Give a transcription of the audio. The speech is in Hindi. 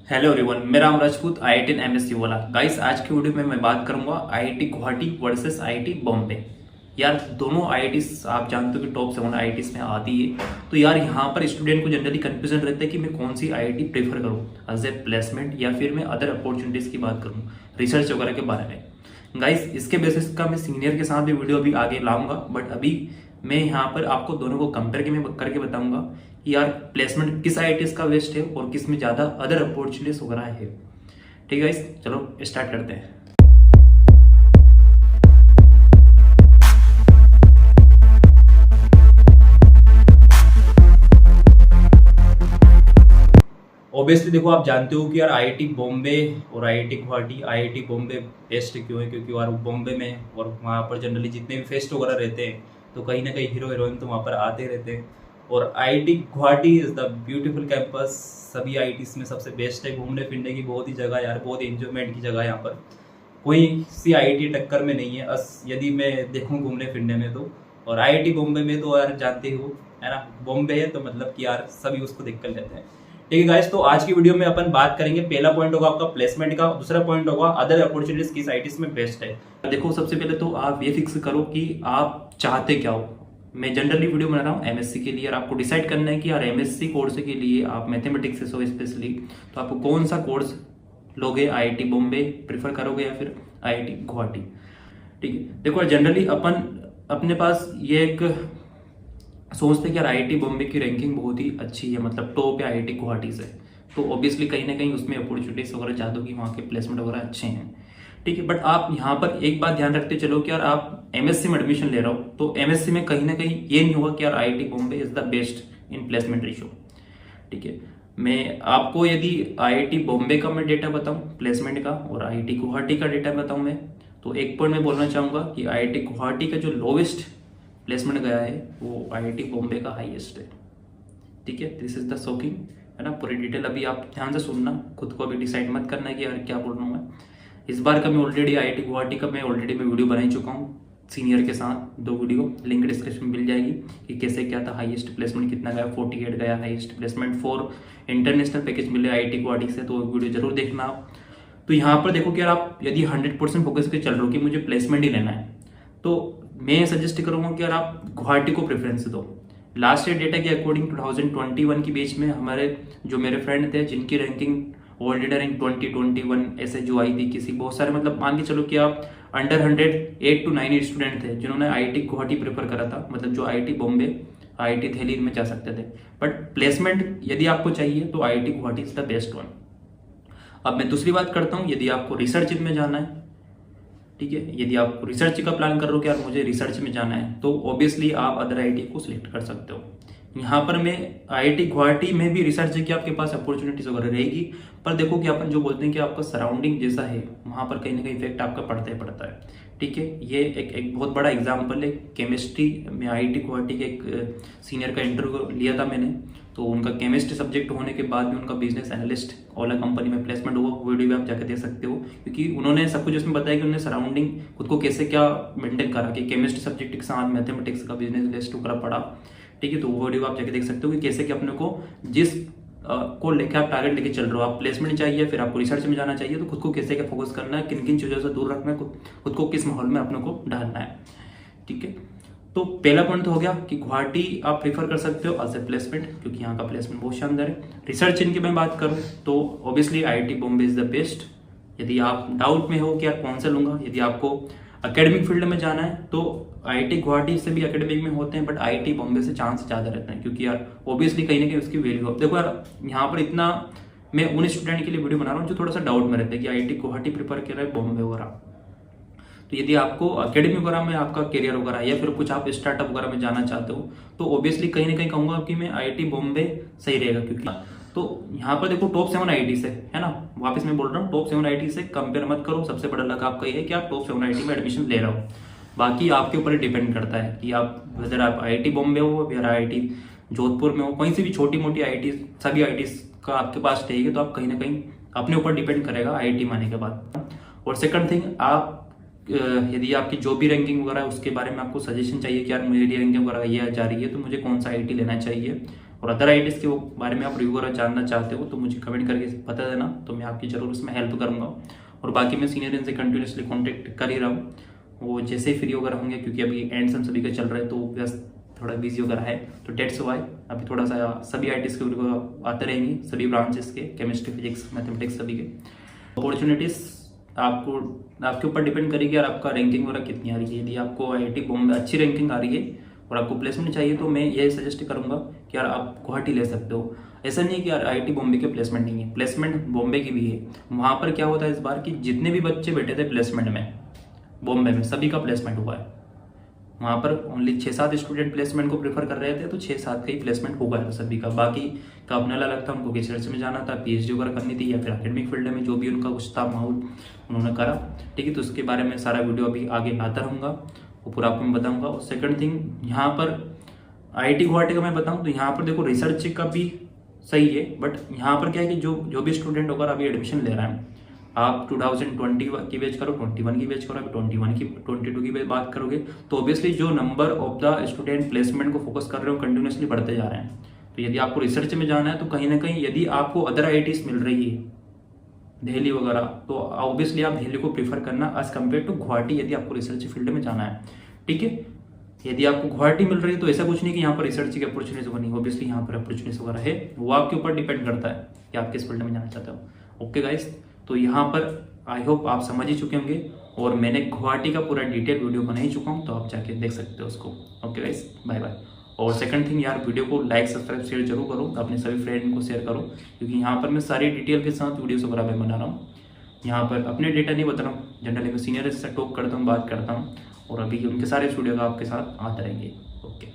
हेलो एवरीवन, मेरा नाम राजपूत IIT MSc वाला। गाइस, आज की वीडियो में मैं बात करूंगा IIT Guwahati versus IIT Bombay. यार, दोनों IITs आप जानते हो कि टॉप 7 IITs में आती है। तो यार, यहाँ पर स्टूडेंट को जनरली कंफ्यूजन रहता है कि मैं कौन सी IIT प्रेफर करूँ एज ए प्लेसमेंट, या फिर मैं अदर अपॉर्चुनिटीज़ की बात करूँ, रिसर्च वगैरह के बारे में। गाइस, इसके बेसिस का मैं सीनियर के साथ भी वीडियो अभी आगे लाऊंगा, बट अभी मैं यहाँ पर आपको दोनों को कंपेयर करके बताऊंगा कि यार प्लेसमेंट किस IITs का बेस्ट है और किस में ज़्यादा अदर अपॉर्चुनिटीज वगैरह है। ठीक है गाइस, चलो स्टार्ट करते हैं। ऑब्वियसली देखो, आप जानते हो कि यार IIT बॉम्बे और IIT Guwahati, IIT Bombay best क्यों है? क्योंकि यार बॉम्बे में और वहाँ पर जनरली जितने भी फेस्ट वगैरह रहते हैं तो कहीं ना कहीं हीरो हीरोइन तो वहाँ पर आते रहते हैं। और IIT Guwahati is the beautiful campus. सभी IITs में सबसे बेस्ट है, घूमने फिरने की बहुत ही जगह यार, बहुत एंजॉयमेंट की जगह यहाँ पर कोई सी IIT टक्कर में नहीं है। यदि मैं देखूँ घूमने फिरने में तो। और IIT बॉम्बे में तो यार जानते हो, है ना, बॉम्बे है तो मतलब कि यार सभी उसको देख कर लेते हैं। ठीक है गाइस, तो आज की वीडियो में अपन बात करेंगे। पहला पॉइंट होगा आपका प्लेसमेंट का, दूसरा पॉइंट होगा अदर अपॉर्चुनिटीज किस IITs में बेस्ट है। देखो, सबसे पहले तो आप ये फिक्स करो कि आप चाहते क्या हो। मैं जनरली वीडियो बना रहा हूँ MSc के लिए, और आपको डिसाइड करना है कि यार MSc कोर्स के लिए आप मैथमेटिक्स से हो स्पेशली, तो आपको कौन सा कोर्स लोगे, IIT बॉम्बे प्रेफर करोगे या फिर IIT गुवाहाटी। ठीक है, देखो जनरली अपन अपने पास ये एक सोचते हैं कि यार IIT बॉम्बे की रैंकिंग बहुत ही अच्छी है, मतलब टॉप है IIT गुवाहाटी से, तो ऑब्वियसली कहीं ना कहीं उसमें अपॉर्चुनिटीज वगैरह ज़्यादा होगी, वहाँ के प्लेसमेंट वगैरह अच्छे हैं। ठीक है, बट आप यहाँ पर एक बात ध्यान रखते चलो कि यार आप MSc में एडमिशन ले रहे हो तो MSc में कहीं ना कहीं ये नहीं होगा कि यार IIT Bombay is the best in placement ratio. ठीक है, मैं आपको यदि IIT बॉम्बे का मैं डेटा बताऊं प्लेसमेंट का और IIT गुवाहाटी का डेटा बताऊं मैं, तो एक पॉइंट मैं बोलना चाहूँगा कि IIT गुवाहाटी का जो लोवेस्ट प्लेसमेंट गया है वो IIT बॉम्बे का हाईएस्ट है। ठीक है, दिस इज द शॉकिंग, है ना। पूरी डिटेल अभी आप ध्यान से सुनना, खुद को अभी डिसाइड मत करना है कि यार क्या बोल रहा हूँ मैं। इस बार का मैं ऑलरेडी IIT गुवाहाटी का मैं वीडियो बना ही चुका हूँ सीनियर के साथ, 2 वीडियो लिंक डिस्क्रिप्शन में मिल जाएगी कि कैसे क्या था, हाईएस्ट प्लेसमेंट कितना गया, 48 गया हाईएस्ट प्लेसमेंट, 4 इंटरनेशनल पैकेज मिले IIT गुवाहाटी से, तो वीडियो जरूर देखना आप। तो यहाँ पर देखो कि यार आप यदि 100% फोकस के चल रहे हो कि मुझे प्लेसमेंट ही लेना है, तो मैं सजेस्ट करूँगा कि यार आप गुवाहाटी को प्रेफरेंस दो। लास्ट ईयर डेटा के अकॉर्डिंग 2021 के बीच में हमारे जो मेरे फ्रेंड थे जिनकी रैंकिंग वर्ल्ड लीडर इन 2021 ऐसे जो आई थी, किसी बहुत सारे मतलब मान के चलो कि आप अंडर 100 8 to 9 स्टूडेंट थे जिन्होंने IIT गुवाहाटी प्रेफर करा था, मतलब जो IIT बॉम्बे IIT दिल्ली में जा सकते थे। बट प्लेसमेंट यदि आपको चाहिए तो IIT Guwahati is the best one. अब मैं दूसरी बात करता हूँ, यदि आपको रिसर्च में जाना है, ठीक है, यदि आप रिसर्च का प्लान कर रहे हो कि यार मुझे रिसर्च में जाना है, तो ऑब्वियसली आप अदर IIT को सिलेक्ट कर सकते हो। यहाँ पर मैं IIT गुवाहाटी में भी रिसर्च की आपके पास अपॉर्चुनिटीज वगैरह रहेगी, पर देखो कि अपन जो बोलते हैं कि आपका सराउंडिंग जैसा है वहाँ पर कहीं ना कहीं इफेक्ट आपका पड़ता ही पड़ता है। ठीक है, ये एक बहुत बड़ा एग्जाम्पल है। केमिस्ट्री में IIT गुवाहाटी के एक सीनियर का इंटरव्यू लिया था मैंने, तो उनका केमिस्ट्री सब्जेक्ट होने के बाद में उनका बिजनेस एनालिस्ट ओला कंपनी में प्लेसमेंट हुआ। वीडियो भी आप जाकर देख सकते हो, क्योंकि उन्होंने सब कुछ उसमें बताया कि उन्होंने सराउंडिंग खुद को कैसे क्या मेंटेन करा कि केमिस्ट्री सब्जेक्ट के साथ मैथमेटिक्स का बिजनेस एनालिस्ट वगैरह पढ़ा। ठीक है, तो वो वीडियो आप जाके देख सकते हो कि कैसे कि अपने को जिस को लेकर आप टारगेट लेके चल रहे हो, आप प्लेसमेंट चाहिए फिर आपको रिसर्च में जाना चाहिए, तो खुद को कैसे क्या फोकस करना है, किन किन चीज़ों से दूर रखना है, खुद को किस माहौल में अपने को डालना है। ठीक है, तो पहला पॉइंट तो हो गया कि गुवाहाटी आप प्रीफर कर सकते हो एज ए प्लेसमेंट, क्योंकि यहाँ का प्लेसमेंट बहुत शानदार है। रिसर्च इनकी मैं बात करूँ तो obviously IIT Bombay is the best. यदि आप डाउट में हो कि यार कौन सा लूंगा, यदि आपको एकेडमिक फील्ड में जाना है तो IIT गुवाहाटी से भी एकेडमिक में होते हैं, बट IIT बॉम्बे से चांस ज़्यादा रहता है, क्योंकि यार ऑब्वियसली कहीं ना कहीं उसकी वैल्यू। देखो यार, यहाँ पर इतना मैं उन स्टूडेंट के लिए वीडियो बना रहा हूँ जो थोड़ा सा डाउट में रहते हैं कि IIT गुवाहाटी प्रीफर कर रहे हैं बॉम्बे वगैरह। तो यदि आपको अकेडमी वगैरह में आपका करियर वगैरह या फिर कुछ आप स्टार्टअप वगैरह में जाना चाहते हो, तो ऑब्वियसली कहीं ना कहीं कहूंगा कि मैं IIT बॉम्बे सही रहेगा। क्योंकि तो यहाँ पर देखो टॉप 7 IIT से, है ना, वापस मैं बोल रहा हूँ टॉप 7 IIT से कंपेयर मत करो। सबसे बड़ा लक आपका ये है कि आप टॉप 7 IIT में एडमिशन ले रहे हो। बाकी आपके ऊपर डिपेंड करता है कि आप वेदर आप IIT बॉम्बे हो या IIT जोधपुर में हो, कहीं से भी छोटी मोटी IIT, सभी IIT का आपके पास रहेगी, तो आप कहीं ना कहीं अपने ऊपर डिपेंड करेगा IIT माने के बाद। और सेकंड थिंग, आप यदि आपकी जो भी रैंकिंग वगैरह है उसके बारे में आपको सजेशन चाहिए कि यार मेरी रैंकिंग वगैरह ये जा रही है तो मुझे कौन सा IIT लेना चाहिए, और अदर आईटीज के बारे में आप रिव्यू वगैरह जानना चाहते हो तो मुझे कमेंट करके बता देना, तो मैं आपकी ज़रूर उसमें हेल्प करूँगा। और बाकी मैं सीनियर इनसे कंटिन्यूसली कॉन्टेक्ट कर ही रहा हूँ, वो जैसे ही फ्री वगैरह होंगे, क्योंकि अभी एंड सेम सभी का चल रहा है तो व्यस्त थोड़ा बिजी वगैरह है, तो डेट्स वाई अभी थोड़ा सा सभी आईटीज के वीडियो आते रहेंगी, सभी ब्रांचेस के, केमिस्ट्री, फिजिक्स, मैथमेटिक्स सभी के। अपॉर्चुनिटीज़ आपको आपके ऊपर डिपेंड करेगी यार, आपका रैंकिंग वगैरह कितनी आ रही है। यदि आपको आईआईटी बॉम्बे अच्छी रैंकिंग आ रही है और आपको प्लेसमेंट चाहिए तो मैं ये सजेस्ट करूंगा कि यार आप गुवाहाटी ले सकते हो। ऐसा नहीं है कि यार आईआईटी बॉम्बे के प्लेसमेंट नहीं है, प्लेसमेंट बॉम्बे की भी है। वहाँ पर क्या होता है इस बार कि जितने भी बच्चे बैठे थे प्लेसमेंट में बॉम्बे में, सभी का प्लेसमेंट हुआ है। वहाँ पर ओनली 6-7 स्टूडेंट प्लेसमेंट को प्रेफर कर रहे थे, तो 6-7 का ही प्लेसमेंट होगा सभी का। बाकी का अपना अलग था, उनको रिसर्च में जाना था, पीएचडी वगैरह करनी थी, या फिर एकेडमिक फील्ड में जो भी उनका कुछ था माहौल उन्होंने करा। ठीक है, तो उसके बारे में सारा वीडियो अभी आगे लाता रहूँगा, वो पूरा आपको मैं बताऊँगा। और सेकंड थिंग, यहाँ पर आईआईटी गुवाहाटी का मैं बताऊँ तो यहाँ पर देखो रिसर्च का भी सही है, बट यहाँ पर क्या है कि जो भी स्टूडेंट होकर अभी एडमिशन ले रहा है, आप 2020 की बेच करो, 21 की बेच करो, अभी 22 की बात करोगे, तो ऑब्वियसली जो number of the student placement को फोकस कर रहे हो कंटिन्यूसली बढ़ते जा रहे हैं। तो यदि आपको रिसर्च में जाना है तो कहीं ना कहीं यदि आपको अदर आईआईटीज मिल रही है दिल्ली वगैरह, तो ऑब्वियसली आप दिल्ली को प्रीफर करना एज कम्पेयर टू गुवाहाटी, यदि आपको रिसर्च फील्ड में जाना है। ठीक है, यदि आपको गुवाहाटी मिल रही है तो ऐसा कुछ नहीं कि यहाँ पर रिसर्च की अपॉर्चुनिटीज बनी, ऑब्वियसली यहाँ पर अपॉर्चुनिटीज वगैरह है, वो आपके ऊपर डिपेंड करता है कि आप किस फील्ड में जाना चाहते हो। ओके गाइस, तो यहाँ पर आई होप आप समझ ही चुके होंगे, और मैंने गुवाहाटी का पूरा डिटेल वीडियो बना ही चुका हूँ, तो आप जाके देख सकते हो उसको। Okay guys, bye bye. और सेकंड थिंग यार, वीडियो को लाइक, सब्सक्राइब, शेयर जरूर करो, अपने सभी फ्रेंड को शेयर करो, क्योंकि यहाँ पर मैं सारी डिटेल के साथ वीडियोस वगैरह मैं बना रहा हूँ। यहाँ पर अपने डेटा नहीं बता रहा हूँ, जनरली मैं सीनियर से टॉक करता हूँ, बात करता हूँ, और अभी उनके सारे स्टूडियो का आपके साथ आते रहेंगे। ओके।